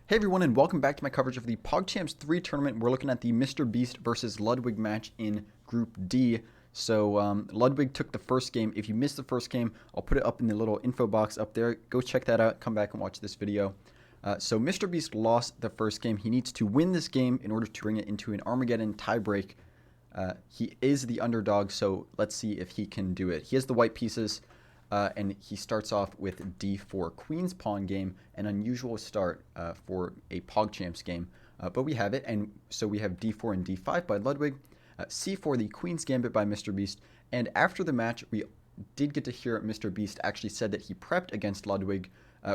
Hey everyone, and welcome back to my coverage of the PogChamps 3 tournament. We're looking at the Mr. Beast versus Ludwig match in Group D. So Ludwig took the first game. If you missed the first game, I'll put it up in the little info box up there. Go check that out. Come back and watch this video. So Mr. Beast lost the first game. He needs to win this game in order to bring it into an Armageddon tiebreak. He is the underdog, so let's see if he can do it. He has the white pieces. And he starts off with d4 queen's pawn game, an unusual start for a PogChamps game, but we have it. And so we have d4 and d5 by Ludwig, c4 the queen's gambit by Mr. Beast, and after the match we did get to hear Mr. Beast actually said that he prepped against Ludwig.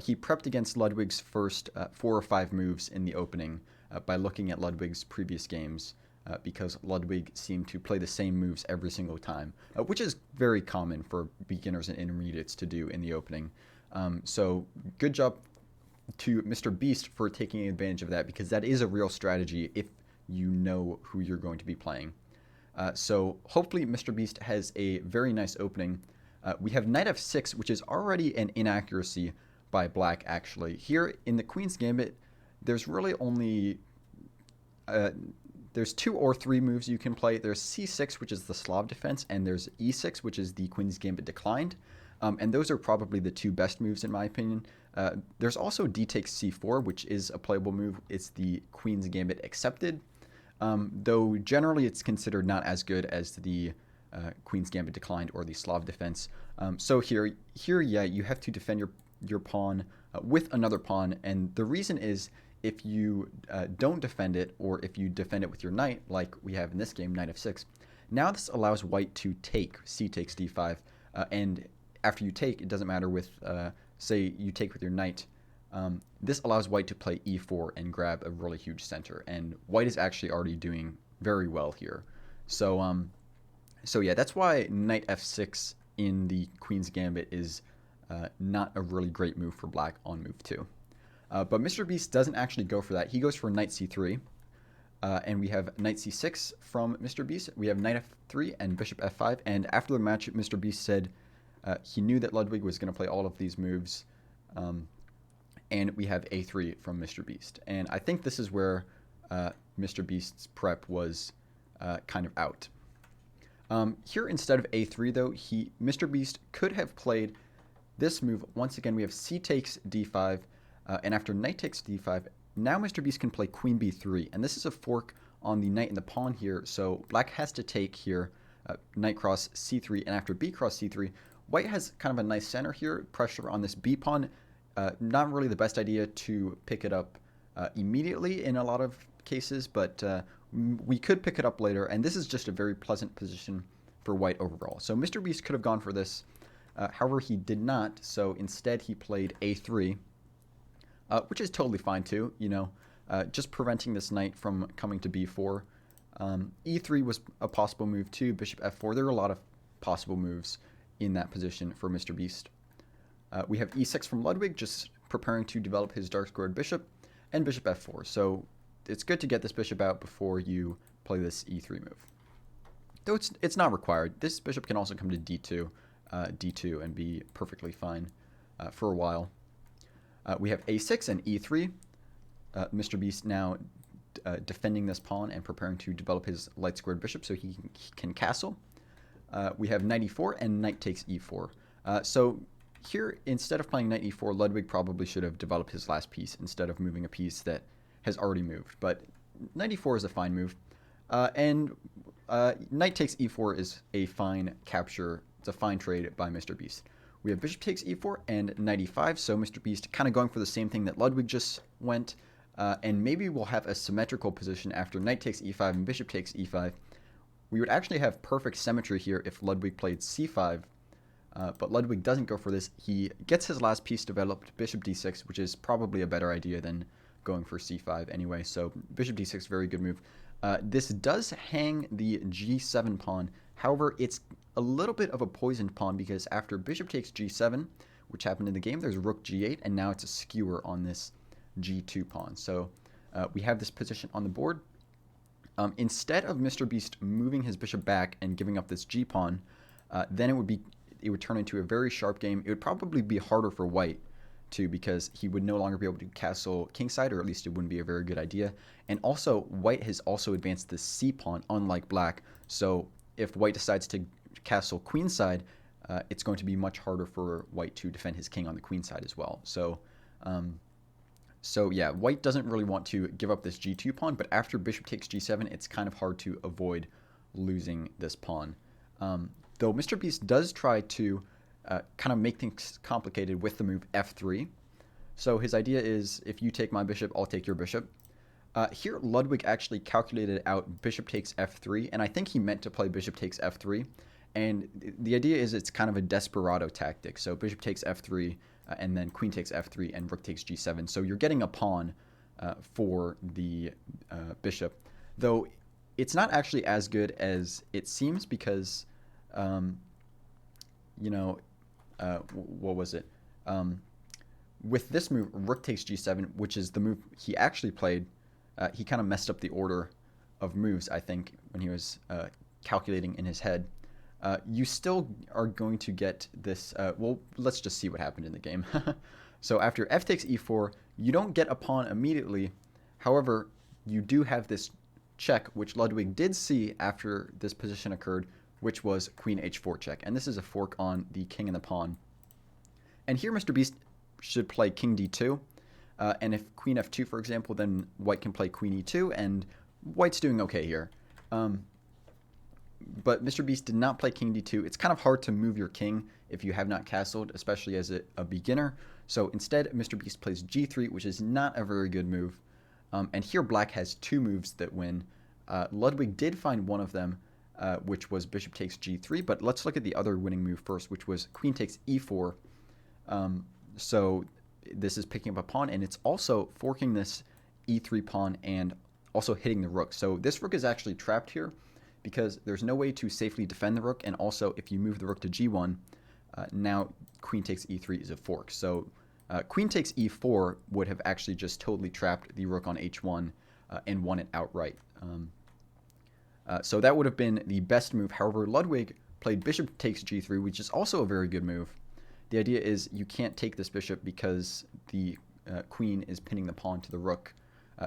He prepped against Ludwig's first 4 or 5 moves in the opening by looking at Ludwig's previous games. Because Ludwig seemed to play the same moves every single time, which is very common for beginners and intermediates to do in the opening. So good job to Mr. Beast for taking advantage of that, because that is a real strategy if you know who you're going to be playing. So hopefully Mr. Beast has a very nice opening. We have knight f6, which is already an inaccuracy by black, actually. Here in the queen's gambit, there's really only... there's 2 or 3 moves you can play. There's c6, which is the Slav defense, and there's e6, which is the queen's gambit declined. And those are probably the 2 best moves in my opinion. There's also d takes c4, which is a playable move. It's the queen's gambit accepted, though generally it's considered not as good as the queen's gambit declined or the Slav defense. So here, yeah, you have to defend your pawn with another pawn, and the reason is, if you don't defend it, or if you defend it with your knight, like we have in this game, knight f6, now this allows white to take c takes d5, and after you take, it doesn't matter with, say you take with your knight, this allows white to play e4 and grab a really huge center, and white is actually already doing very well here. So yeah, that's why knight f6 in the queen's gambit is not a really great move for black on move 2. But Mr. Beast doesn't actually go for that. He goes for knight c3, and we have knight c6 from Mr. Beast. We have knight f3 and bishop f5, and after the match, Mr. Beast said he knew that Ludwig was going to play all of these moves, and we have a3 from Mr. Beast. And I think this is where Mr. Beast's prep was kind of out. Here, instead of a3, though, Mr. Beast could have played this move. Once again, we have c takes d5, and after knight takes d5, now Mr. Beast can play queen b3, and this is a fork on the knight and the pawn here, so black has to take here, knight cross c3, and after b cross c3, white has kind of a nice center here, pressure on this b pawn. Not really the best idea to pick it up immediately in a lot of cases, but we could pick it up later, and this is just a very pleasant position for white overall. So Mr. Beast could have gone for this, however he did not, so instead he played a3, which is totally fine too, just preventing this knight from coming to b4. E3 was a possible move too, bishop f4. There are a lot of possible moves in that position for Mr. Beast. We have e6 from Ludwig, just preparing to develop his dark squared bishop, and bishop f4. So it's good to get this bishop out before you play this e3 move. Though it's not required. This bishop can also come to d2, and be perfectly fine for a while. We have a6 and e3. Mr. Beast now defending this pawn and preparing to develop his light squared bishop so he can castle. We have knight e4 and knight takes e4. So here, instead of playing knight e4, Ludwig probably should have developed his last piece instead of moving a piece that has already moved. But knight e4 is a fine move. And knight takes e4 is a fine capture. It's a fine trade by Mr. Beast. We have bishop takes e4 and knight e5, so Mr. Beast kind of going for the same thing that Ludwig just went, and maybe we'll have a symmetrical position after knight takes e5 and bishop takes e5. We would actually have perfect symmetry here if Ludwig played c5, but Ludwig doesn't go for this. He gets his last piece developed, bishop d6, which is probably a better idea than going for c5 anyway, so bishop d6, very good move. This does hang the g7 pawn. However, it's a little bit of a poisoned pawn, because after bishop takes g7, which happened in the game, there's rook g8, and now it's a skewer on this g2 pawn. So we have this position on the board. Instead of Mr. Beast moving his bishop back and giving up this g pawn, then it would turn into a very sharp game. It would probably be harder for white too, because he would no longer be able to castle kingside, or at least it wouldn't be a very good idea. And also, white has also advanced the c pawn, unlike black. So if white decides to castle queenside, it's going to be much harder for white to defend his king on the queen side as well. So yeah, white doesn't really want to give up this g2 pawn, but after bishop takes g7, it's kind of hard to avoid losing this pawn. Though Mr. Beast does try to kind of make things complicated with the move f3. So his idea is, if you take my bishop, I'll take your bishop. Here, Ludwig actually calculated out bishop takes f3, and I think he meant to play bishop takes f3. And the idea is it's kind of a desperado tactic. So bishop takes f3, and then queen takes f3, and rook takes g7. So you're getting a pawn for the bishop, though it's not actually as good as it seems, because, what was it? With this move, rook takes g7, which is the move he actually played, he kind of messed up the order of moves, I think, when he was calculating in his head. You still are going to get this, well, let's just see what happened in the game. So after f takes e4, you don't get a pawn immediately. However, you do have this check, which Ludwig did see after this position occurred, which was queen h4 check. And this is a fork on the king and the pawn. And here Mr. Beast should play king d2. And if queen f2, for example, then white can play queen e2, and white's doing okay here. But Mr. Beast did not play king d2. It's kind of hard to move your king if you have not castled, especially as a beginner. So instead, Mr. Beast plays g3, which is not a very good move. And here black has two moves that win. Ludwig did find one of them, which was bishop takes g3, but let's look at the other winning move first, which was queen takes e4. So this is picking up a pawn, and it's also forking this e3 pawn and also hitting the rook. So this rook is actually trapped here, because there's no way to safely defend the rook, and also if you move the rook to g1, now queen takes e3 is a fork. So queen takes e4 would have actually just totally trapped the rook on h1 and won it outright. So that would have been the best move. However, Ludwig played bishop takes g3, which is also a very good move. The idea is you can't take this bishop because the queen is pinning the pawn to the rook.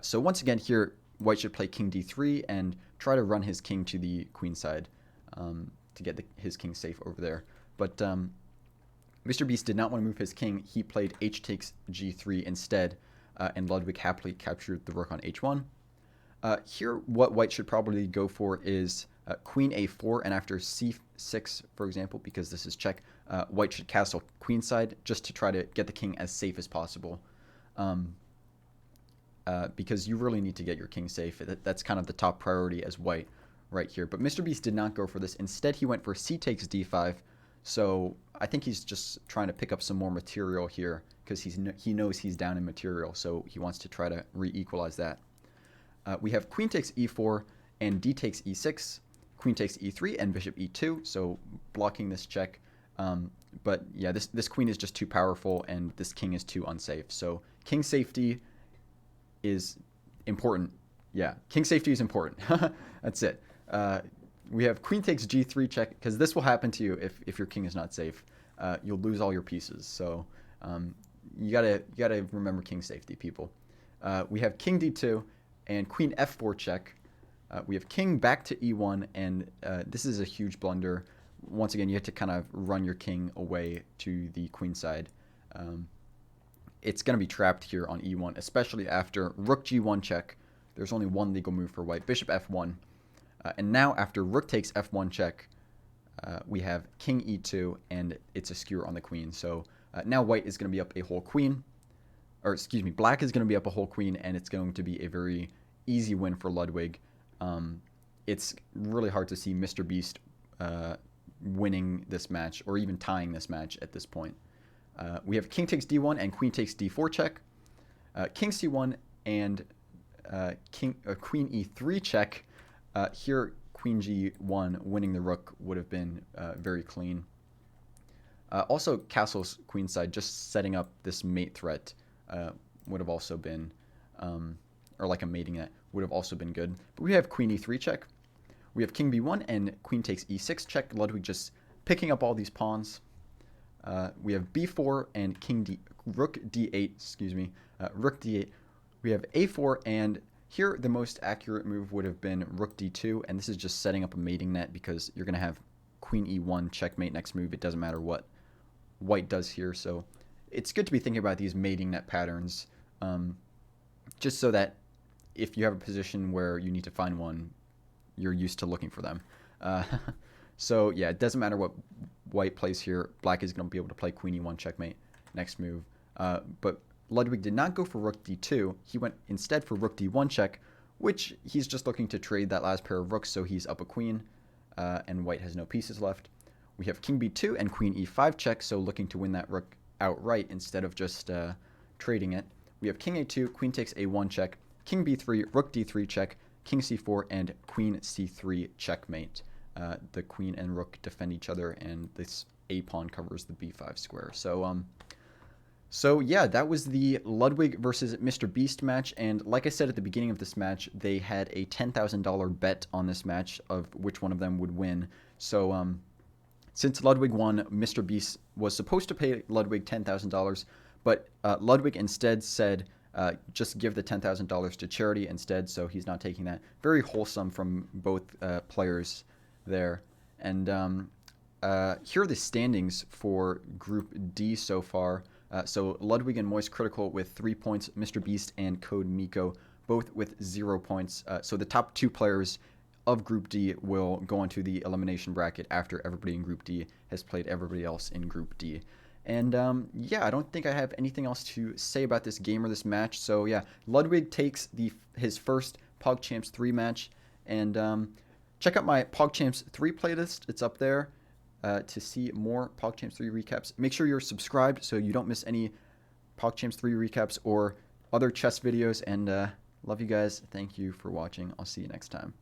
So once again here, white should play king d3 and try to run his king to the queen side to get his king safe over there. But Mr. Beast did not want to move his king. He played h takes g3 instead, and Ludwig happily captured the rook on h1. Here, what white should probably go for is queen a4, and after c6, for example, because this is check, white should castle queenside just to try to get the king as safe as possible. Because you really need to get your king safe. That's kind of the top priority as white right here. But Mr. Beast did not go for this. Instead, he went for c takes d5. So I think he's just trying to pick up some more material here, because he knows he's down in material, so he wants to try to re-equalize that. We have queen takes e4 and d takes e6, queen takes e3 and bishop e2, so blocking this check. But yeah, this queen is just too powerful and this king is too unsafe. So king safety is important. Yeah, king safety is important. That's it. We have queen takes g3 check, because this will happen to you if your king is not safe. You'll lose all your pieces. So you gotta remember king safety, people. We have king d2 and queen f4 check. We have king back to e1, and this is a huge blunder. Once again, you have to kind of run your king away to the queen side. It's going to be trapped here on e1, especially after rook g1 check. There's only one legal move for white, bishop f1. And now after rook takes f1 check, we have king e2, and it's a skewer on the queen. So now white is going to be up a whole queen. Or excuse me, black is going to be up a whole queen, and it's going to be a very easy win for Ludwig. It's really hard to see Mr. Beast winning this match, or even tying this match at this point. We have king takes d1 and queen takes d4 check, king c1 and queen e3 check. Here, queen g1 winning the rook would have been very clean. Also, castles queenside, just setting up this mate threat would have also been, or like a mating net, would have also been good. But we have queen e3 check. We have king b1 and queen takes e6 check. Ludwig just picking up all these pawns. We have b4 and rook d8, excuse me, rook d8. We have a4, and here the most accurate move would have been rook d2, and this is just setting up a mating net because you're going to have queen e1 checkmate next move. It doesn't matter what white does here, so it's good to be thinking about these mating net patterns, just so that if you have a position where you need to find one, you're used to looking for them. So yeah, it doesn't matter what white plays here. Black is going to be able to play queen e1 checkmate next move. But Ludwig did not go for rook d2. He went instead for rook d1 check, which he's just looking to trade that last pair of rooks, so he's up a queen, and white has no pieces left. We have king b2 and queen e5 check, so looking to win that rook outright instead of just trading it. We have king a2, queen takes a1 check, king b3, rook d3 check, king c4, and queen c3 checkmate. The queen and rook defend each other, and this a pawn covers the b5 square. So yeah, that was the Ludwig versus Mr. Beast match, and like I said at the beginning of this match, they had a $10,000 bet on this match of which one of them would win. So since Ludwig won, Mr. Beast was supposed to pay Ludwig $10,000, but Ludwig instead said, just give the $10,000 to charity instead, so he's not taking that. Very wholesome from both players there. And here are the standings for Group D so far. So Ludwig and Moist Critical with 3 points, Mr. Beast and Code Miko both with 0 points. So the top 2 players of Group D will go onto the elimination bracket after everybody in Group D has played everybody else in Group D. And yeah, I don't think I have anything else to say about this game or this match. So yeah, Ludwig takes his first PogChamps 3 match. And check out my PogChamps 3 playlist. It's up there to see more PogChamps 3 recaps. Make sure you're subscribed so you don't miss any PogChamps 3 recaps or other chess videos. And love you guys. Thank you for watching. I'll see you next time.